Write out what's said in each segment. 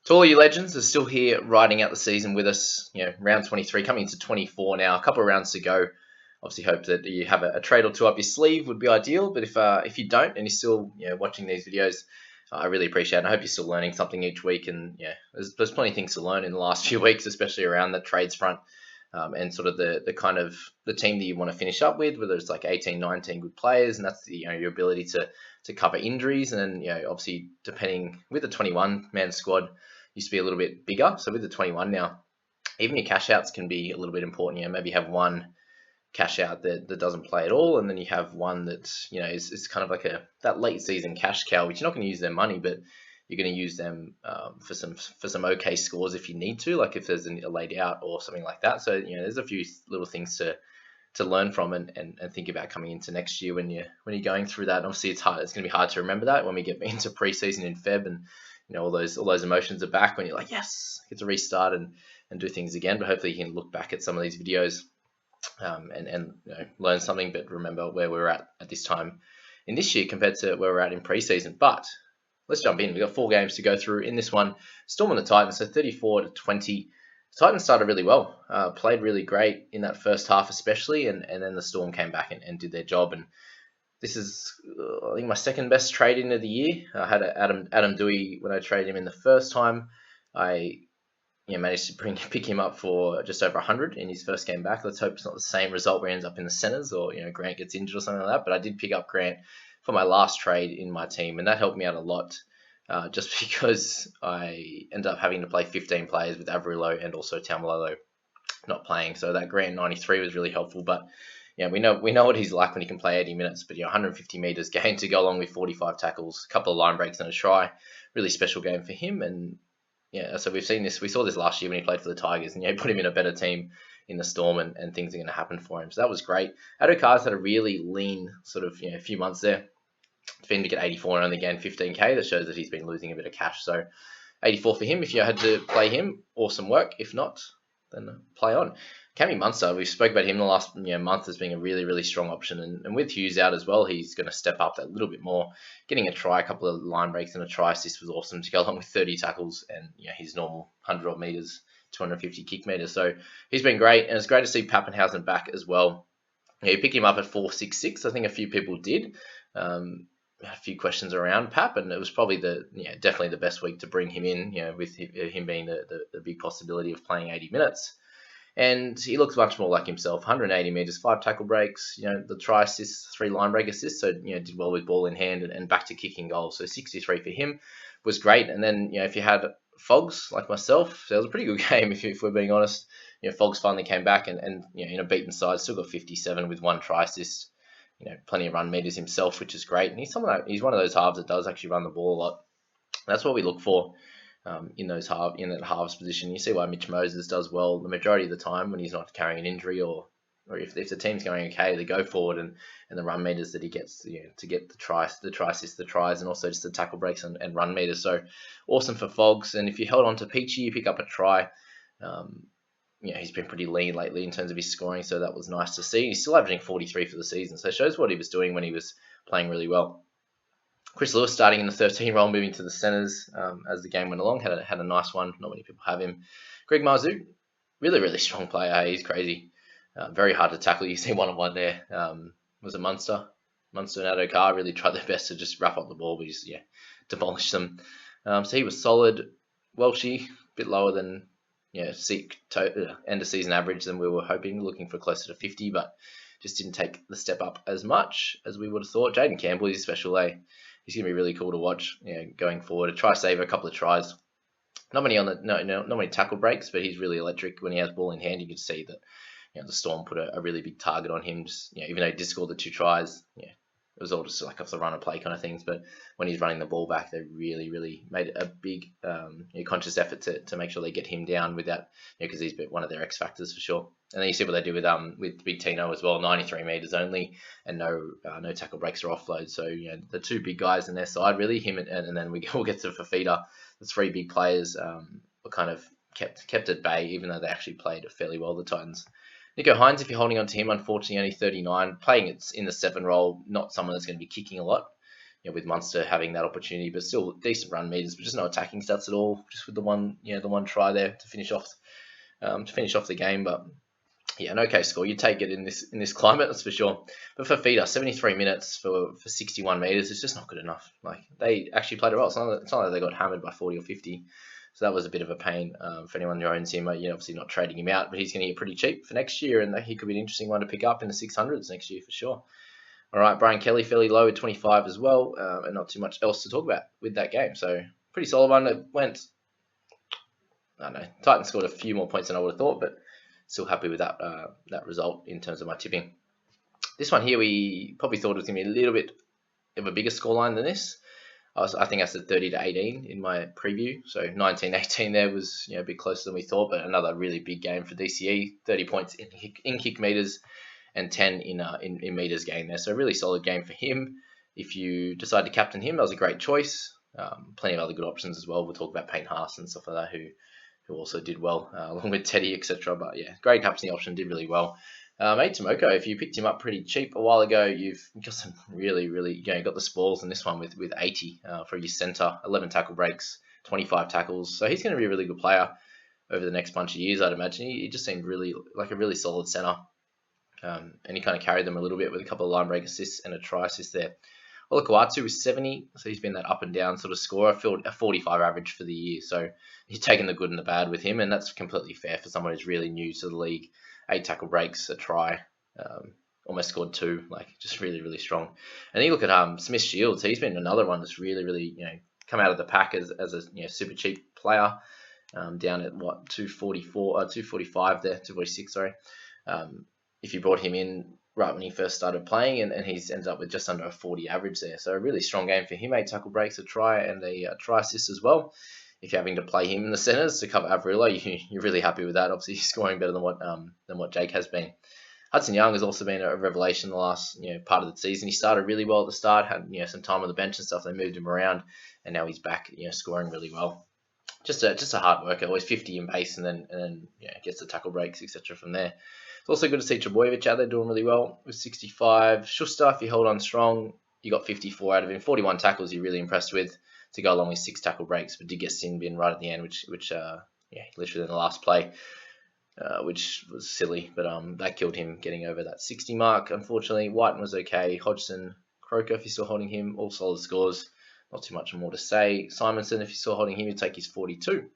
To all you legends are still here riding out the season with us, round 23, coming into 24 now, a couple of rounds to go. Obviously, hope that you have a trade or two up your sleeve would be ideal. But if you don't and you're still watching these videos, I really appreciate it. I hope you're still learning something each week. And there's plenty of things to learn in the last few weeks, especially around the trades front and sort of the kind of the team that you want to finish up with, whether it's like 18, 19 good players, and that's your ability to cover injuries. And then obviously depending with the 21-man squad used to be a little bit bigger. So with the 21 now, even your cash outs can be a little bit important. Maybe you have one cash out that doesn't play at all, and then you have one that is kind of like that late season cash cow, which you're not going to use their money, but you're going to use them for some okay scores if you need to, like if there's a laid out or something like that. So there's a few little things to learn from and think about coming into next year when you're going through that. And obviously it's hard. It's going to be hard to remember that when we get into preseason in Feb and all those emotions are back when you're like, yes, get to restart and do things again. But hopefully you can look back at some of these videos and learn something, but remember where we're at this time in this year compared to where we're at in preseason. But let's jump in. We've got 4 games to go through in this one. Storm on the Titans, so 34-20. The Titans started really well, played really great in that first half especially, and then the Storm came back and did their job. And this is, I think, my second best trade in of the year. I had Adam Dewey when I traded him in the first time. I managed to pick him up for just over 100 in his first game back. Let's hope it's not the same result where he ends up in the centers or Grant gets injured or something like that. But I did pick up Grant for my last trade in my team, and that helped me out a lot. Just because I ended up having to play 15 players with Averillo and also Taumalolo not playing. So that Grant 93 was really helpful. But we know what he's like when he can play 80 minutes. But 150 meters gain to go along with 45 tackles, a couple of line breaks and a try. Really special game for him. And so we've seen this. We saw this last year when he played for the Tigers, and put him in a better team in the Storm, and things are going to happen for him. So that was great. Addo-Carr's had a really lean sort of few months there. For him to get 84 and only gain 15k, that shows that he's been losing a bit of cash. So 84 for him. If you had to play him, awesome work. If not, then play on. Cammy Munster, we spoke about him the last month as being a really, really strong option. And with Hughes out as well, he's going to step up that little bit more. Getting a try, a couple of line breaks and a try assist was awesome to go along with 30 tackles and his normal 100 odd meters, 250 kick meters. So he's been great. And it's great to see Pappenhausen back as well. You pick him up at 4.66. I think a few people did. A few questions around Pap, and it was probably definitely the best week to bring him in, with him being the big possibility of playing 80 minutes. And he looks much more like himself. 180 meters, 5 tackle breaks, the try assists, 3 line break assists, so did well with ball in hand and back to kicking goals. So 63 for him was great. And then if you had Fogs like myself, so it was a pretty good game if we're being honest. Fogs finally came back and in a beaten side, still got 57 with 1 try assist. Plenty of run meters himself, which is great. And he's one of those halves that does actually run the ball a lot. That's what we look for in that halves position. You see why Mitch Moses does well the majority of the time when he's not carrying an injury, or if the team's going okay, they go forward and the run meters that he gets to get the tries, the tries, and also just the tackle breaks and run meters. So awesome for Fogs. And if you held on to Peachy, you pick up a try. He's been pretty lean lately in terms of his scoring, so that was nice to see. He's still averaging 43 for the season, so it shows what he was doing when he was playing really well. Chris Lewis starting in the 13 role, moving to the centres as the game went along, had a nice one. Not many people have him. Greg Marzou, really, really strong player. He's crazy. Very hard to tackle. You see one-on-one there. Was it Munster? Munster and Addo-Carr really tried their best to just wrap up the ball, but just demolish them. So he was solid. Welshie, a bit lower than seek end of season average than we were hoping, looking for closer to 50, but just didn't take the step up as much as we would have thought. Jaden Campbell, he's a special. He's going to be really cool to watch going forward. A try saver, a couple of tries. Not many tackle breaks, but he's really electric when he has ball in hand. You can see that the Storm put a really big target on him. Just, even though he did score the 2 tries, it was all just like off the run and play kind of things. But when he's running the ball back, they really, really made a big conscious effort to make sure they get him down with that, because he's one of their X factors for sure. And then you see what they do with Big Tino as well, 93 meters only, and no tackle breaks or offloads. So the 2 big guys in their side, really, him and then we'll get to Fafita. The 3 big players were kind of kept at bay, even though they actually played fairly well, the Titans. Nico Hines, if you're holding on to him, unfortunately only 39, playing it in the 7 role, not someone that's going to be kicking a lot. with Munster having that opportunity, but still decent run meters, but just no attacking stats at all. Just with the one try there to finish off the game. But yeah, an okay score. You take it in this climate, that's for sure. But for Feeder, 73 minutes for 61 meters is just not good enough. Like, they actually played it well. It's not like they got hammered by 40 or 50. So that was a bit of a pain for anyone who owns him. You're obviously not trading him out, but he's going to get pretty cheap for next year, and he could be an interesting one to pick up in the 600s next year for sure. All right, Brian Kelly, fairly low at 25 as well, and not too much else to talk about with that game. So pretty solid one. It went, I don't know, Titans scored a few more points than I would have thought, but still happy with that result in terms of my tipping. This one here, we probably thought it was going to be a little bit of a bigger scoreline than this. I think I said 30-18 in my preview, so 19-18 there was a bit closer than we thought, but another really big game for DCE. 30 points in kick meters and 10 in meters gained there, so a really solid game for him. If you decide to captain him, that was a great choice. Plenty of other good options as well. We'll talk about Payne Haas and stuff like that, who also did well, along with Teddy, etc. But yeah, great captaincy option, did really well. Mate Tomoko, if you picked him up pretty cheap a while ago, you've got some really, got the spoils in this one with 80 for your centre, 11 tackle breaks, 25 tackles. So he's going to be a really good player over the next bunch of years, I'd imagine. He just seemed really like a really solid centre. And he kind of carried them a little bit with a couple of line break assists and a try assist there. Olakau'atu was 70, so he's been that up and down sort of scorer, a 45 average for the year. So he's taken the good and the bad with him, and that's completely fair for someone who's really new to the league. 8 tackle breaks, a try, almost scored 2, like just really strong. And then you look at Smith Shields, he's been another one that's really come out of the pack as a super cheap player, down at 245 there, 246, sorry. If you brought him in right when he first started playing, and he's ended up with just under a 40 average there. So a really strong game for him, 8 tackle breaks, a try, and a try assist as well. If you're having to play him in the centres to cover Averillo, you're really happy with that. Obviously, he's scoring better than what Jake has been. Hudson Young has also been a revelation the last part of the season. He started really well at the start, had some time on the bench and stuff. They moved him around, and now he's back, scoring really well. Just a hard worker, always 50 in base, and then gets the tackle breaks, etc. from there. It's also good to see Trebojevic out there doing really well with 65. Schuster, if you hold on strong, you got 54 out of him. 41 tackles you're really impressed with to go along with 6 tackle breaks, but did get sin bin right at the end, which literally in the last play, which was silly, but that killed him getting over that 60 mark. Unfortunately, Whiten was okay. Hodgson, Croker, if you're still holding him, all solid scores. Not too much more to say. Simonson, if you're still holding him, you take his 42.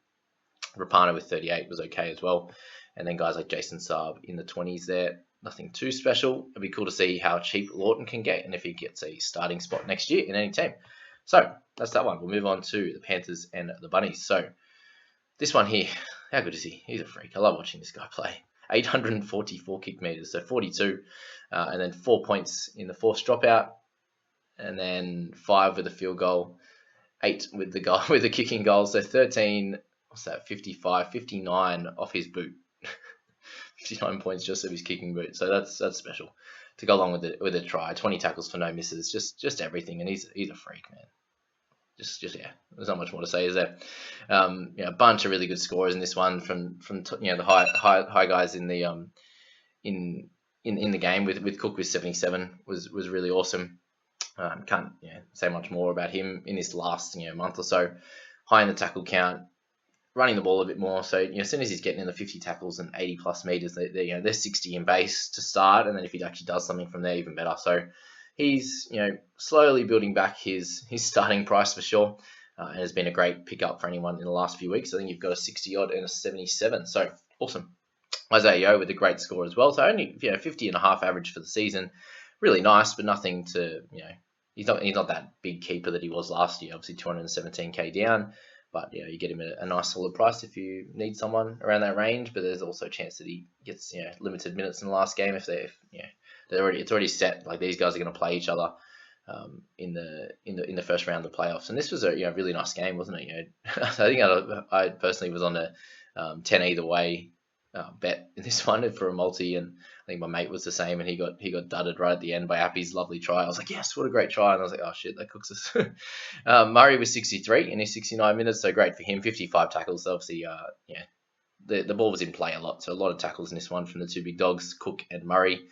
Rapana with 38 was okay as well. And then guys like Jason Saab in the 20s there. Nothing too special. It'd be cool to see how cheap Lawton can get and if he gets a starting spot next year in any team. So that's that one. We'll move on to the Panthers and the Bunnies. So this one here, how good is he? He's a freak. I love watching this guy play. 844 kick meters, so 42. And then 4 points in the forced dropout. And then 5 with a field goal. 8 with the kicking goal. So 13, 55, 59 off his boot. 59 points just of his kicking boot, so that's special to go along with a try. 20 tackles for no misses, just everything, and he's a freak, man. Just yeah, there's not much more to say, is there? A bunch of really good scorers in this one from the high guys in the in the game with Cook with 77 was really awesome. Can't say much more about him in this last month or so. High in the tackle count. Running the ball a bit more, so as soon as he's getting in the 50 tackles and 80 plus meters, they're 60 in base to start, and then if he actually does something from there, even better. So he's slowly building back his starting price for sure, and has been a great pickup for anyone in the last few weeks. I think you've got a 60 odd and a 77, so awesome. Isaiah Yeo with a great score as well, so only 50 and a half average for the season, really nice, but nothing to he's not that big keeper that he was last year. Obviously 217k down. But you get him at a nice solid price if you need someone around that range. But there's also a chance that he gets limited minutes in the last game if it's already set. Like these guys are going to play each other in the first round of the playoffs. And this was a really nice game, wasn't it? I think I personally was on a 10 either way bet in this one for a multi, and I think my mate was the same, and he got dudded right at the end by Appy's lovely try. I was like, yes, what a great try, and I was like, oh shit, that cooks us. Murray was 63 in his 69 minutes, so great for him. 55 tackles, obviously. The ball was in play a lot, so a lot of tackles in this one from the two big dogs, Cook and Murray.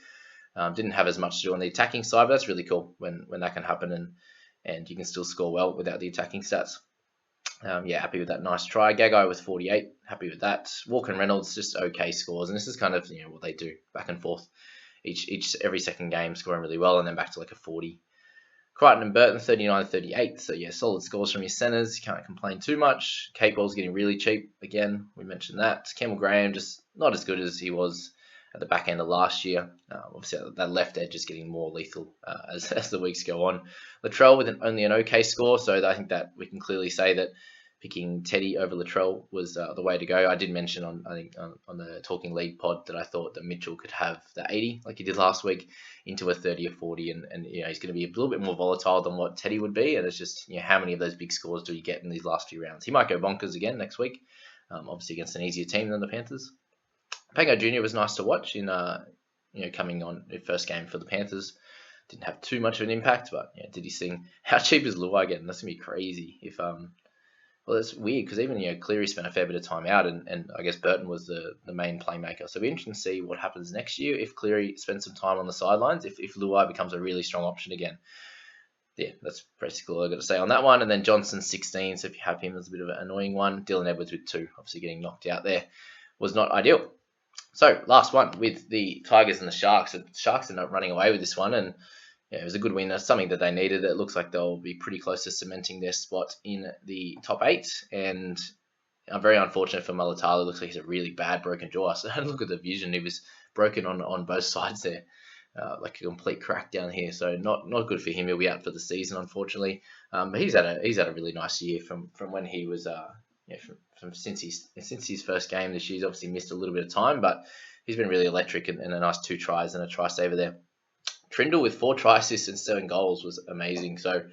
Didn't have as much to do on the attacking side, but that's really cool when that can happen. And and you can still score well without the attacking stats. Yeah, happy with that. Nice try. Gagai with 48. Happy with that. Walker and Reynolds just okay scores, and this is kind of what they do back and forth. Every second game scoring really well, and then back to like a 40. Crichton and Burton 39-38. So yeah, solid scores from your centres. You can't complain too much. Kate Ball's getting really cheap again. We mentioned that. Campbell Graham just not as good as he was at the back end of last year. Obviously, that left edge is getting more lethal as the weeks go on. Latrell with only an okay score, so I think that we can clearly say that picking Teddy over Latrell was the way to go. I did mention on the Talking League pod that I thought that Mitchell could have the 80 like he did last week into a 30 or 40, and he's going to be a little bit more volatile than what Teddy would be. And it's just how many of those big scores do you get in these last few rounds? He might go bonkers again next week, obviously against an easier team than the Panthers. Pango Jr. was nice to watch in coming on his first game for the Panthers. Didn't have too much of an impact, but did he sing? How cheap is Luai getting? That's gonna be crazy. If well, it's weird because even Cleary spent a fair bit of time out, and I guess Burton was the main playmaker. So it'll be interesting to see what happens next year if Cleary spends some time on the sidelines. If Luai becomes a really strong option again. Yeah, that's basically all I've got to say on that one. And then Johnson 16. So if you have him, there's a bit of an annoying one. Dylan Edwards with 2, obviously getting knocked out there was not ideal. So last one with the Tigers and the Sharks. The Sharks ended up running away with this one, and it was a good win. That's something that they needed. It looks like they'll be pretty close to cementing their spot in the top 8. And I'm very unfortunate for Mulatalo. It looks like he's a really bad broken jaw. So look at the vision. He was broken on both sides there, like a complete crack down here. So not good for him. He'll be out for the season, unfortunately. But he's had a really nice year from when he was since his first game this year. He's obviously missed a little bit of time, but he's been really electric and a nice 2 tries and a try saver there. Trindle with 4 try assists and 7 goals was amazing. So if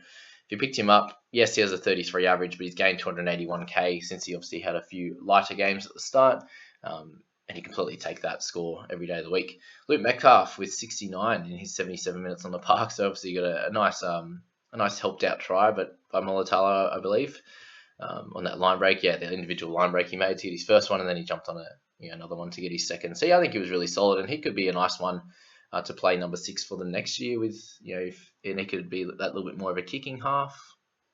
you picked him up, yes, he has a 33 average, but he's gained 281k since he obviously had a few lighter games at the start. And he completely take that score every day of the week. Luke Metcalf with 69 in his 77 minutes on the park. So obviously you got a nice helped out try, but by Mulatalo, I believe. On that line break, the individual line break he made to get his first one, and then he jumped on another one to get his second. So I think he was really solid, and he could be a nice one to play number 6 for the next year with and he could be that little bit more of a kicking half.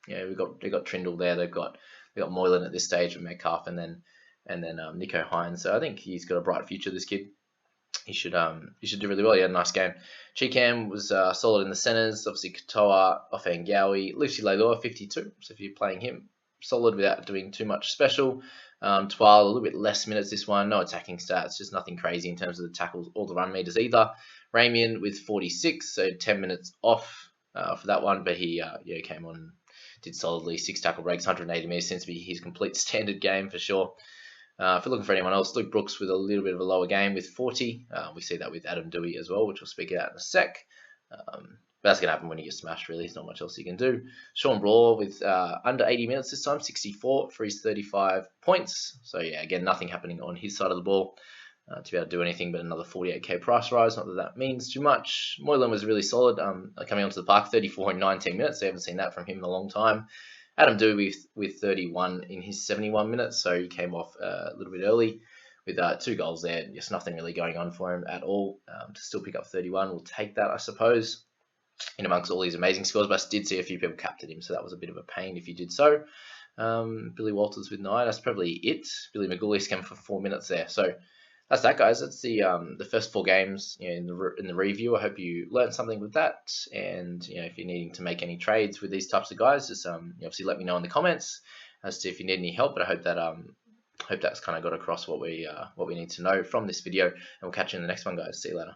They've got Trindle there, they've got Moylan at this stage with Metcalf, and then Nico Hines. So I think he's got a bright future. This kid, he should do really well. He had a nice game. Chicam was solid in the centres. Obviously Katoa, Offengawi, Lucy Leilua 52. So if you're playing him, solid without doing too much special. Twal, a little bit less minutes this one. No attacking stats, just nothing crazy in terms of the tackles or the run meters either. Ramian with 46, so 10 minutes off for that one, but he came on, did solidly. 6 tackle breaks, 180 meters, seems to be his complete standard game for sure. If you're looking for anyone else, Luke Brooks with a little bit of a lower game with 40. We see that with Adam Dewey as well, which we'll speak about in a sec. But that's going to happen when you get smashed, really. There's not much else you can do. Sean Bloor with under 80 minutes this time, 64 for his 35 points. So, again, nothing happening on his side of the ball to be able to do anything but another 48k price rise. Not that means too much. Moylan was really solid coming onto the park, 34 in 19 minutes. So, I haven't seen that from him in a long time. Adam Dewey with 31 in his 71 minutes. So, he came off a little bit early with 2 goals there. Just nothing really going on for him at all. To still pick up 31, we'll take that, I suppose, in amongst all these amazing scores. But I did see a few people captain him, so that was a bit of a pain if you did so. Billy Walters with 9, that's probably it. Billy McGulis came for 4 minutes there. So that's that, guys. That's the first 4 games in the review. I hope you learned something with that. And if you're needing to make any trades with these types of guys, just obviously let me know in the comments as to if you need any help. But I hope that's kind of got across what we need to know from this video. And we'll catch you in the next one, guys. See you later.